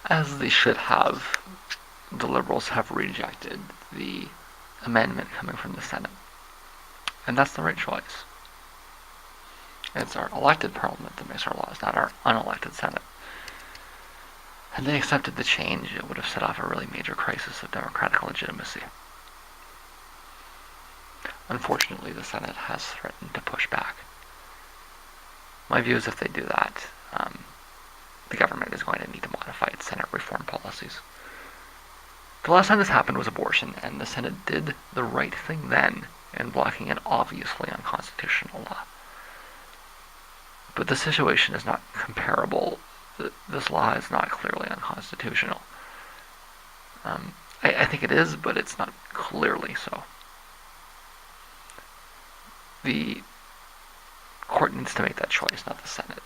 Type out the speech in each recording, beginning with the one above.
as they should have, the Liberals have rejected the amendment coming from the Senate. And that's the right choice. It's our elected parliament that makes our laws, not our unelected Senate. Had they accepted the change, it would have set off a really major crisis of democratic legitimacy. Unfortunately, the Senate has threatened to push back. My view is if they do that, the government is going to need to modify its Senate reform policies. The last time this happened was abortion, and the Senate did the right thing then in blocking an obviously unconstitutional law. But the situation is not comparable. This law is not clearly unconstitutional. I think it is, but it's not clearly so. The court needs to make that choice, not the Senate.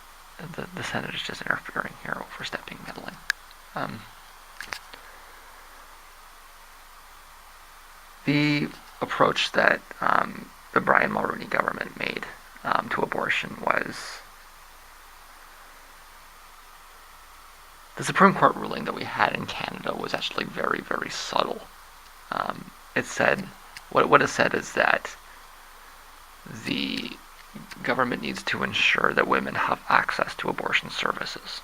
The Senate is just interfering here, overstepping, meddling. The approach that the Brian Mulroney government made to abortion was the Supreme Court ruling that we had in Canada was actually very, very subtle. It said, what it said is that the government needs to ensure that women have access to abortion services,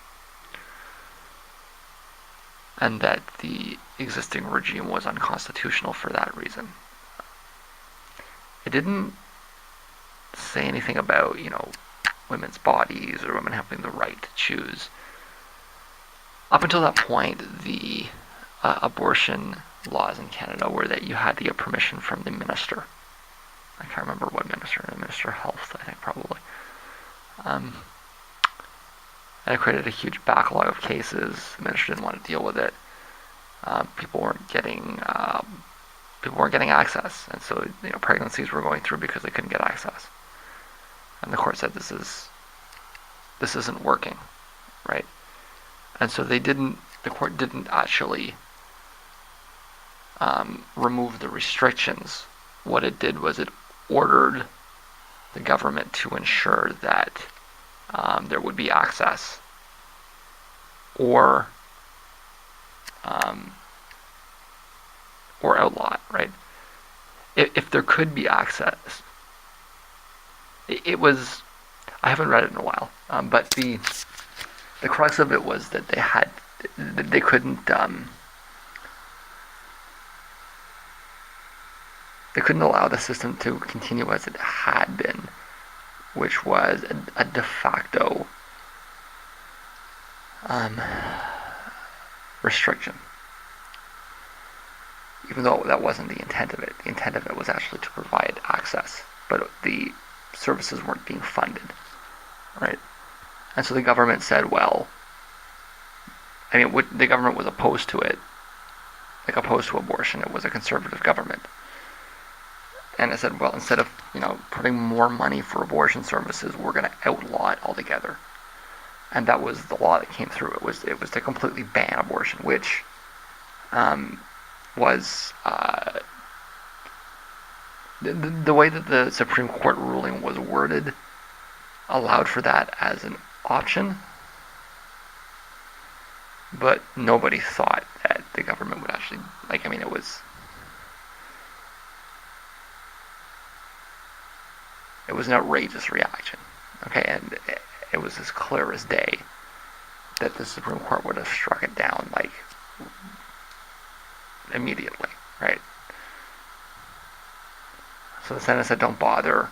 and that the existing regime was unconstitutional for that reason. It didn't say anything about, women's bodies or women having the right to choose. Up until that point, the abortion laws in Canada were that you had to get permission from the minister. I can't remember what minister, the Minister of Health, I think, probably. And it created a huge backlog of cases. The minister didn't want to deal with it. People weren't getting access, and so pregnancies were going through because they couldn't get access. And the court said this isn't working, right? And so the court didn't actually remove the restrictions. What it did was it ordered the government to ensure that there would be access, or outlaw it, right? If there could be access, it was, I haven't read it in a while, but the crux of it was that they couldn't allow the system to continue as it had been, which was a de facto restriction. Even though that wasn't the intent of it. The intent of it was actually to provide access, but the services weren't being funded, right? And so the government said, well, the government was opposed to it, like opposed to abortion. It was a conservative government. And it said, well, instead of putting more money for abortion services, we're going to outlaw it altogether. And that was the law that came through. It was to completely ban abortion, which was the way that the Supreme Court ruling was worded allowed for that as an option, but nobody thought that the government would actually, it was an outrageous reaction, okay, and it was as clear as day that the Supreme Court would have struck it down, immediately, right? So the Senate said, don't bother,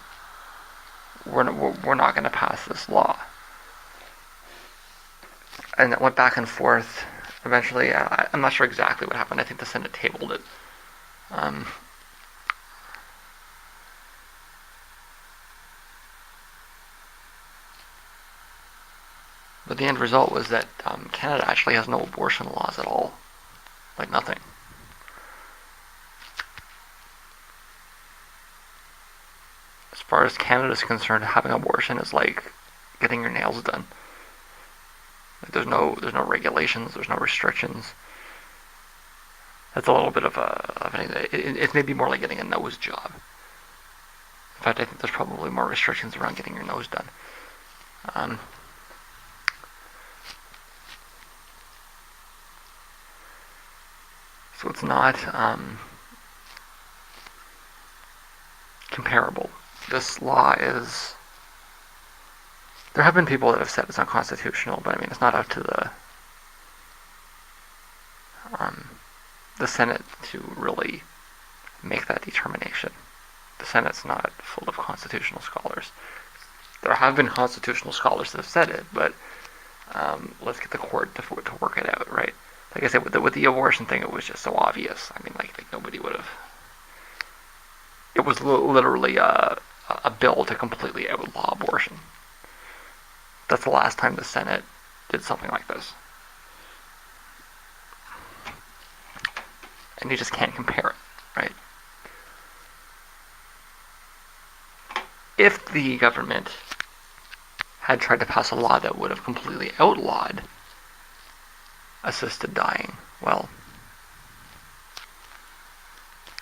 we're not going to pass this law. And it went back and forth. Eventually, I'm not sure exactly what happened. I think the Senate tabled it. But the end result was that Canada actually has no abortion laws at all. Nothing. As far as Canada is concerned, having abortion is like getting your nails done. There's no regulations, there's no restrictions. That's a little bit of it's maybe more like getting a nose job. In fact, I think there's probably more restrictions around getting your nose done. So it's not comparable. This law is. There have been people that have said it's unconstitutional, but I mean, it's not up to the Senate to really make that determination. The Senate's not full of constitutional scholars. There have been constitutional scholars that have said it, but let's get the court to work it out, right? Like I said, with the abortion thing, it was just so obvious. I mean, like nobody would have. It was literally a bill to completely outlaw abortion. That's the last time the Senate did something like this. And you just can't compare it, right? If the government had tried to pass a law that would have completely outlawed assisted dying, well,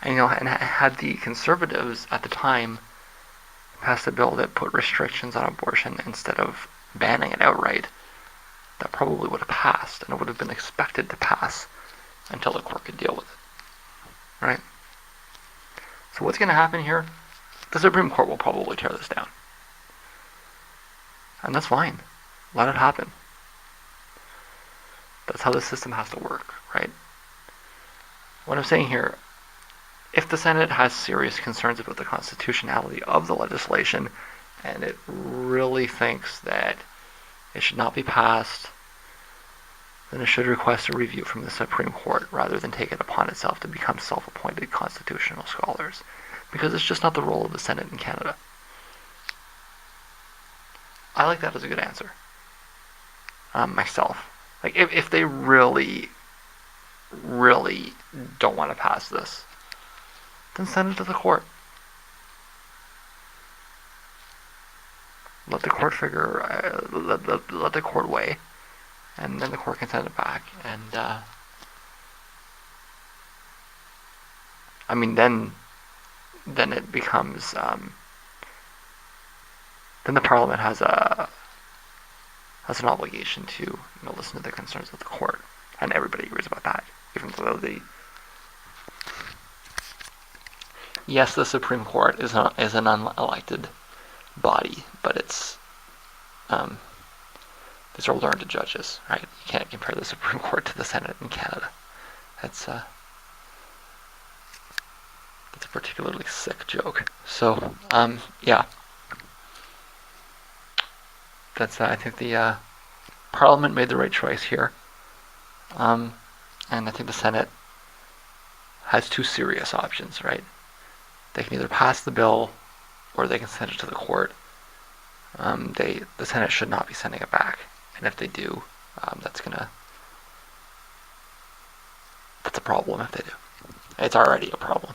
and had the conservatives at the time passed a bill that put restrictions on abortion instead of banning it outright, that probably would have passed, and it would have been expected to pass until the court could deal with it, right? So what's going to happen here? The Supreme Court will probably tear this down. And that's fine. Let it happen. That's how the system has to work, right? What I'm saying here, if the Senate has serious concerns about the constitutionality of the legislation, and it really thinks that it should not be passed, then it should request a review from the Supreme Court rather than take it upon itself to become self-appointed constitutional scholars, because it's just not the role of the Senate in Canada. I like that as a good answer. Myself. Like, if they really, really don't want to pass this, then send it to the court. Let the court let the court weigh, and then the court can send it back. And I mean, then it becomes then the Parliament has an obligation to listen to the concerns of the court, and everybody agrees about that. Even though yes, the Supreme Court is an unelected body, but it's these are learned judges, right? You can't compare the Supreme Court to the Senate in Canada. That's a particularly sick joke. So yeah, that's I think the Parliament made the right choice here, and I think the Senate has two serious options, right? They can either pass the bill, or they can send it to the court. The Senate should not be sending it back, and if they do, that's a problem if they do. It's already a problem.